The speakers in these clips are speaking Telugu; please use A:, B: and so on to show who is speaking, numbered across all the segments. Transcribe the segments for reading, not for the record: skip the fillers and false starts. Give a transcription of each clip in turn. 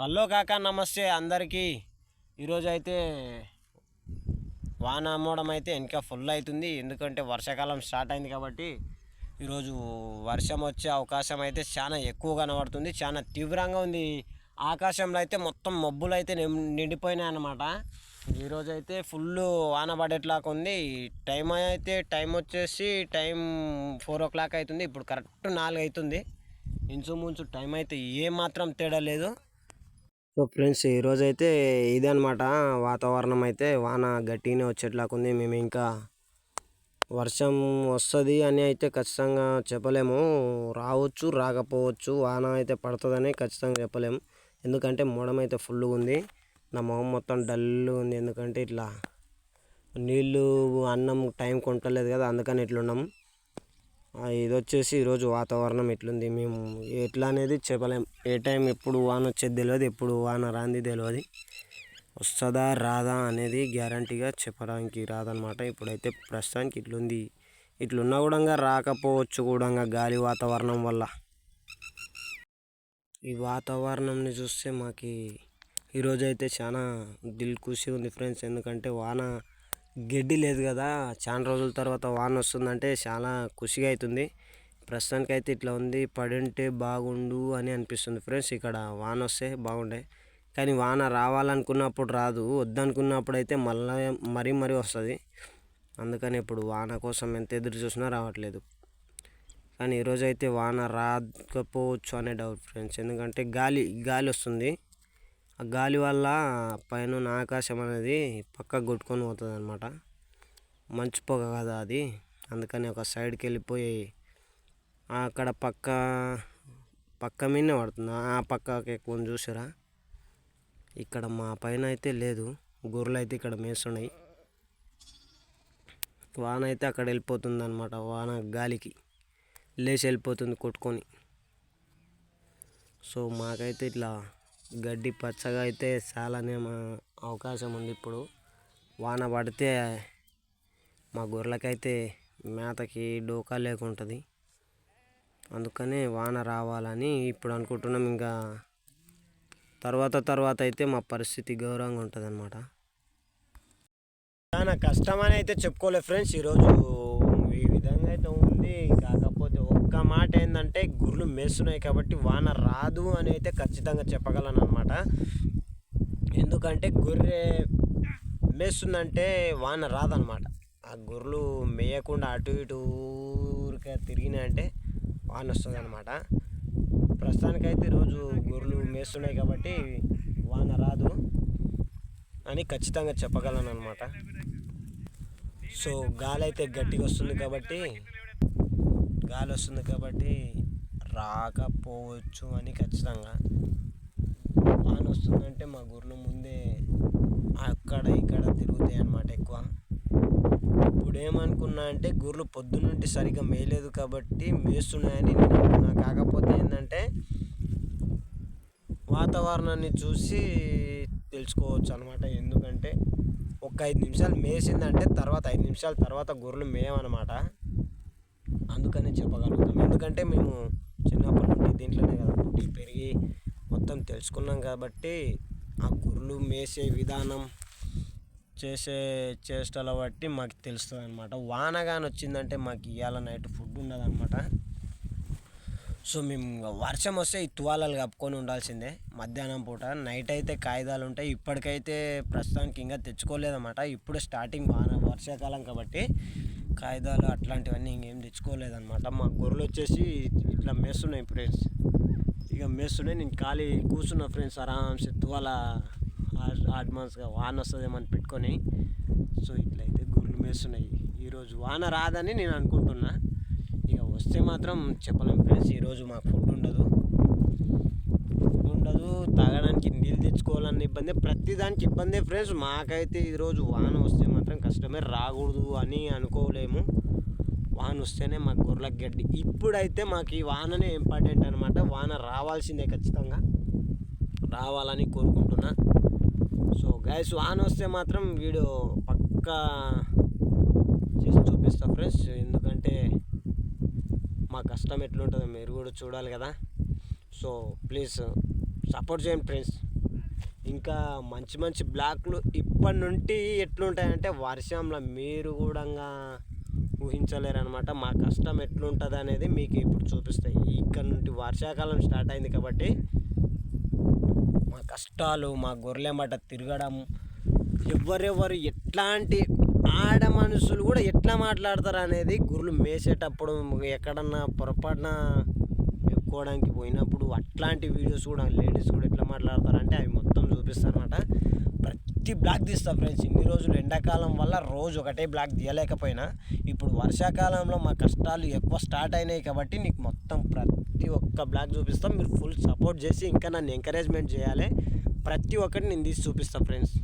A: హలో కాకా, నమస్తే అందరికీ. ఈరోజు అయితే వాన అమ్మడం అయితే ఇంకా ఫుల్ అవుతుంది, ఎందుకంటే వర్షాకాలం స్టార్ట్ అయింది కాబట్టి ఈరోజు వర్షం వచ్చే అవకాశం అయితే చాలా ఎక్కువ కనబడుతుంది. చాలా తీవ్రంగా ఉంది. ఆకాశంలో అయితే మొత్తం మబ్బులు అయితే నిండిపోయినాయి అన్నమాట. ఈరోజు అయితే ఫుల్ వాన పడేట్లాగా ఉంది. టైం వచ్చేసి 4 o'clock అవుతుంది. ఇప్పుడు కరెక్ట్ 4 అవుతుంది. ఇంచుమించు టైం అయితే ఏమాత్రం తేడా లేదు. సో ఫ్రెండ్స్, ఈరోజు అయితే ఇదే అనమాట వాతావరణం. అయితే వాన గట్టిగానే వచ్చేట్లాగా ఉంది. మేము ఇంకా వర్షం వస్తుంది అని అయితే ఖచ్చితంగా చెప్పలేము. రావచ్చు, రాకపోవచ్చు. వాన అయితే పడుతుందని ఖచ్చితంగా చెప్పలేము, ఎందుకంటే మోడం అయితే ఫుల్గా ఉంది. నా మొహం మొత్తం డల్ ఉంది, ఎందుకంటే ఇట్లా నీళ్ళు అన్నం టైం కొంటలేదు కదా, అందుకని ఇట్లున్నాము. ఇది వచ్చేసి ఈరోజు వాతావరణం ఎట్లుంది, మేము ఎట్లా అనేది చెప్పలేం. ఏ టైం ఎప్పుడు వాన వచ్చేది తెలియదు, ఎప్పుడు వాన రాంది తెలియదు. వస్తుందా రాదా అనేది గ్యారంటీగా చెప్పడానికి రాదనమాట. ఇప్పుడైతే ప్రస్తుతానికి ఇట్లుంది. ఇట్లున్నా కూడా రాకపోవచ్చు కూడా గాలి వాతావరణం వల్ల. ఈ వాతావరణంని చూస్తే మాకు ఈరోజు అయితే చాలా దిల్ ఖుషి ఉంది ఫ్రెండ్స్, ఎందుకంటే వాన గడ్డి లేదు కదా. చాలా రోజుల తర్వాత వాన వస్తుందంటే చాలా ఖుషిగా అవుతుంది. ప్రస్తుతానికి అయితే ఇట్లా ఉంది. పడింటే బాగుండు అని అనిపిస్తుంది ఫ్రెండ్స్. ఇక్కడ వాన వస్తే బాగుండే, కానీ వాన రావాలనుకున్నప్పుడు రాదు, వద్దనుకున్నప్పుడు అయితే మరీ వస్తుంది. అందుకని ఇప్పుడు వాన కోసం ఎంత ఎదురు చూసినా రావట్లేదు. కానీ ఈరోజు అయితే వాన రాకపోవచ్చు అనే డౌట్ ఫ్రెండ్స్, ఎందుకంటే గాలి వస్తుంది. ఆ గాలి వల్ల పైన ఆకాశం అనేది పక్కకు కొట్టుకొని పోతుంది అనమాట. మంచు పొగ కదా అది, అందుకని ఒక సైడ్కి వెళ్ళిపోయి అక్కడ పక్క మీదనే పడుతుంది. ఆ పక్కకి ఎక్కువ చూసారా, ఇక్కడ మా పైన అయితే లేదు. గొర్రెలు అయితే ఇక్కడ మేస్తున్నాయి. వాన అయితే అక్కడ వెళ్ళిపోతుంది అనమాట. వాన గాలికి లేచి వెళ్ళిపోతుంది కొట్టుకొని. సో మాకైతే ఇట్లా గడ్డి పచ్చగా అయితే చాలానే అవకాశం ఉంది. ఇప్పుడు వాన పడితే మా గొర్రెలకైతే మేతకి డోకా లేకుంటుంది. అందుకనే వాన రావాలని ఇప్పుడు అనుకుంటున్నాం. ఇంకా తర్వాత అయితే మా పరిస్థితి గౌరవంగా ఉంటుంది అనమాట. చాలా కష్టమని అయితే చెప్పుకోలేదు ఫ్రెండ్స్. ఈరోజు ఈ విధంగా అయితే ఉంది. కాకపోతే ఒక్క మాట ఏంటంటే, గుర్రెలు మేస్తున్నాయి కాబట్టి వాన రాదు అని అయితే ఖచ్చితంగా చెప్పగలను అనమాట. ఎందుకంటే గొర్రె మేస్తుందంటే వాన రాదనమాట. ఆ గొర్రెలు మేయకుండా అటు ఇటు ఊరికే తిరిగినాయంటే వాన వస్తుంది అనమాట. ప్రస్తుతానికైతే ఈరోజు గొర్రెలు మేస్తున్నాయి కాబట్టి వాన రాదు అని ఖచ్చితంగా చెప్పగలను అనమాట. సో గాలి అయితే గట్టిగా వస్తుంది కాబట్టి రాకపోవచ్చు అని ఖచ్చితంగా. వాన వస్తుందంటే మా గొర్రెలు ముందే అక్కడ ఇక్కడ తిరుగుతాయి అన్నమాట ఎక్కువ. ఇప్పుడు ఏమనుకున్నా అంటే, గొర్రెలు పొద్దున్నుండి సరిగ్గా మేయలేదు కాబట్టి మేస్తున్నాయని నేను అనుకున్నా. కాకపోతే ఏంటంటే, వాతావరణాన్ని చూసి తెలుసుకోవచ్చు అనమాట. ఎందుకంటే ఒక 5 నిమిషాలు మేసిందంటే తర్వాత 5 నిమిషాల తర్వాత గొర్రెలు మేయమన్నమాట. అందుకని చెప్పగలుగుతాం, ఎందుకంటే మేము చిన్నప్పటి నుండి దీంట్లోనే కదా పుట్టి పెరిగి మొత్తం తెలుసుకున్నాం కాబట్టి ఆ గొర్రెలు మేసే విధానం, చేసే చేష్టల బట్టి మాకు తెలుస్తుంది అనమాట. వానగాని వచ్చిందంటే మాకు ఇవాళ నైట్ ఫుడ్ ఉండదు అనమాట. సో మేము వర్షం వస్తే ఈ తువాలాలు కప్పుకొని ఉండాల్సిందే మధ్యాహ్నం పూట. నైట్ అయితే కాగితాలు ఉంటాయి. ఇప్పటికైతే ప్రస్తుతానికి ఇంకా తెచ్చుకోలేదన్నమాట. ఇప్పుడు స్టార్టింగ్ వర్షాకాలం కాబట్టి కాగితాలు అట్లాంటివన్నీ ఇంకేం తెచ్చుకోలేదన్నమాట. మా గొర్రెలు వచ్చేసి ఇట్లా మేస్తున్నాయి ఫ్రెండ్స్. ఇక మేస్తున్నాయి, నేను ఖాళీ కూర్చున్నా ఫ్రెండ్స్ ఆరామ్సే. తువాల అడ్వాన్స్గా వాన వస్తుందేమని పెట్టుకొని. సో ఇట్లయితే గొర్రెలు మేస్తున్నాయి. ఈరోజు వాన రాదని నేను అనుకుంటున్నా. ఇక వస్తే మాత్రం చెప్పలేము ఫ్రెండ్స్. ఈరోజు మాకు ఫుడ్ ఉండదు, తాగడానికి నీళ్ళు తెచ్చుకోవాలన్న ఇబ్బంది, ప్రతిదానికి ఇబ్బందే ఫ్రెండ్స్. మాకైతే ఈరోజు వాన వస్తే మాత్రం కష్టమే, రాకూడదు అని అనుకోలేము. వాన వస్తేనే మాకు గొర్రెలకు గడ్డి. ఇప్పుడైతే మాకు ఈ వాననే ఇంపార్టెంట్ అనమాట. వాన రావాల్సిందే, ఖచ్చితంగా రావాలని కోరుకుంటున్నా. సో గైస్, వాన వస్తే మాత్రం వీడియో పక్కా చేసి చూపిస్తా ఫ్రెండ్స్, ఎందుకంటే మా కష్టం ఎట్లుంటుందో మీరు కూడా చూడాలి కదా. సో ప్లీజ్ సపోర్ట్ చేయండి ఫ్రెండ్స్. ఇంకా మంచి మంచి బ్లాక్లు ఇప్పటి నుండి ఎట్లుంటాయంటే వర్షంలో మీరు కూడా ఊహించలేరు అనమాట. మా కష్టం ఎట్లుంటుంది అనేది మీకు ఇప్పుడు చూపిస్తాయి. ఇక్కడ నుండి వర్షాకాలం స్టార్ట్ అయింది కాబట్టి మా కష్టాలు, మా గొర్రెమట తిరగడం, ఎవరెవరు ఎట్లాంటి ఆడ మనుషులు కూడా ఎట్లా మాట్లాడతారు అనేది గొర్రెలు మేసేటప్పుడు ఎక్కడన్నా పొరపాటున మెప్పుకోవడానికి పోయినప్పుడు అట్లాంటి వీడియోస్ కూడా లేడీస్ కూడా ఎట్లా మాట్లాడతారంటే అవి మొత్తం చూపిస్తారు అనమాట. ప్రతి బ్లాక్ తీస్తా ఫ్రెండ్స్. ఇన్ని రోజులు ఎండాకాలం వల్ల రోజు ఒకటే బ్లాక్ తీయలేకపోయినా ఇప్పుడు వర్షాకాలంలో మా కష్టాలు ఎక్కువ స్టార్ట్ అయినాయి కాబట్టి నీకు మొత్తం ప్రతి ఒక్క బ్లాక్ చూపిస్తాం. మీరు ఫుల్ సపోర్ట్ చేసి ఇంకా నన్ను ఎంకరేజ్మెంట్ చేయాలి. ప్రతి ఒక్కటి నేను తీసి చూపిస్తాను ఫ్రెండ్స్.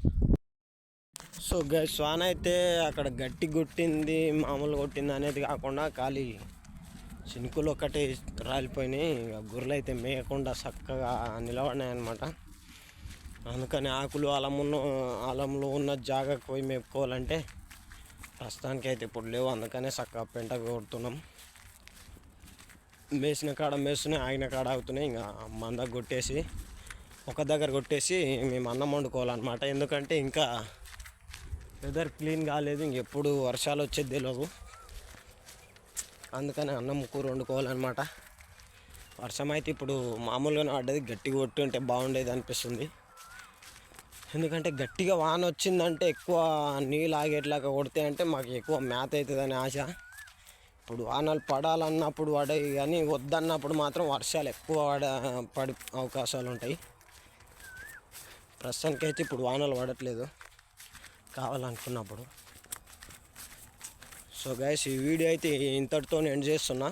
A: సో గైస్, వాన అయితే అక్కడ గట్టి కొట్టింది, మామూలు కొట్టింది అనేది కాకుండా ఖాళీ చినుకులు ఒక్కటే రాలిపోయినాయి. గొర్రెలు అయితే మేయకుండా చక్కగా నిలబడినాయి అన్నమాట. అందుకని ఆకులు అలంలో ఉన్న జాగాకు పోయి మేపుకోవాలంటే ప్రస్తుతానికి అయితే ఇప్పుడు లేవు. అందుకనే చక్కగా పెంట కొడుతున్నాం. మేసిన కాడ మేస్తున్నాయి, ఆగిన కాడ ఆగుతున్నాయి. ఇంకా మంద కొట్టేసి ఒక దగ్గర కొట్టేసి మేము అన్నం వండుకోవాలన్నమాట. ఎందుకంటే ఇంకా వెదర్ క్లీన్ కాలేదు, ఇంకెప్పుడు వర్షాలు వచ్చేది తెలియదు. అందుకని అన్నం కూర వండుకోవాలన్నమాట. వర్షం అయితే ఇప్పుడు మామూలుగానే పడ్డది, గట్టిగా కొట్టుంటే బాగుండేది అనిపిస్తుంది. ఎందుకంటే గట్టిగా వాన వచ్చిందంటే ఎక్కువ నీళ్ళు ఆగేట్లాగా కొడితే అంటే మాకు ఎక్కువ మేత అవుతుందని ఆశ. ఇప్పుడు వానలు పడాలన్నప్పుడు పడాయి, కానీ వద్దన్నప్పుడు మాత్రం వర్షాలు ఎక్కువ పడి అవకాశాలు ఉంటాయి. ప్రస్తుతానికైతే ఇప్పుడు వానలు పడట్లేదు కావాలనుకున్నప్పుడు. సో గైస్, ఈ వీడియో అయితే ఇంతటితో ఎండ్ చేస్తున్నా.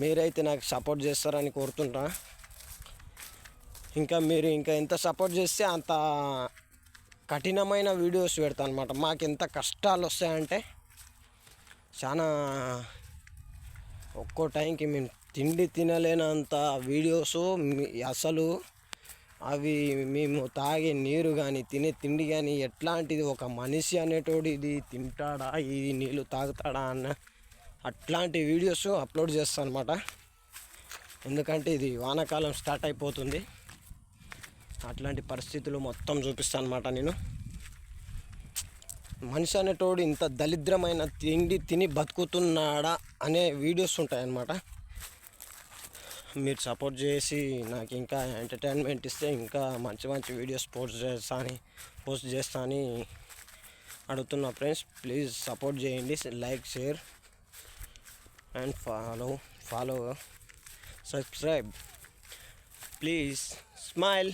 A: మీరైతే నాకు సపోర్ట్ చేస్తారని కోరుతుంటా. మీరు ఎంత సపోర్ట్ చేస్తే అంత కఠినమైన వీడియోస్ పెడతాను అనమాట. మాకు ఎంత కష్టాలు వస్తాయంటే చాలా ఒక్కో టైంకి మేము తిండి తినలేనంత వీడియోస్. అసలు అవి మేము తాగే నీరు కానీ తినే తిండి కానీ ఎట్లాంటిది, ఒక మనిషి అనేటోడు ఇది తింటాడా, ఇది నీళ్ళు తాగుతాడా అన్న అట్లాంటి వీడియోస్ అప్లోడ్ చేస్తాను అనమాట. ఎందుకంటే ఇది వానాకాలం స్టార్ట్ అయిపోతుంది. అట్లాంటి పరిస్థితులు మొత్తం చూపిస్తాను అనమాట. నేను మనిషి అనేటోడు ఇంత దరిద్రమైన తిండి తిని బతుకుతున్నాడా అనే వీడియోస్ ఉంటాయన్నమాట. మీరు సపోర్ట్ చేసి నాకు ఇంకా ఎంటర్టైన్మెంట్ ఇస్తే ఇంకా మంచి మంచి వీడియోస్ పోస్ట్ చేస్తా అని అడుగుతున్నా ఫ్రెండ్స్. ప్లీజ్ సపోర్ట్ చేయండి. Like, share and follow, subscribe. Please smile.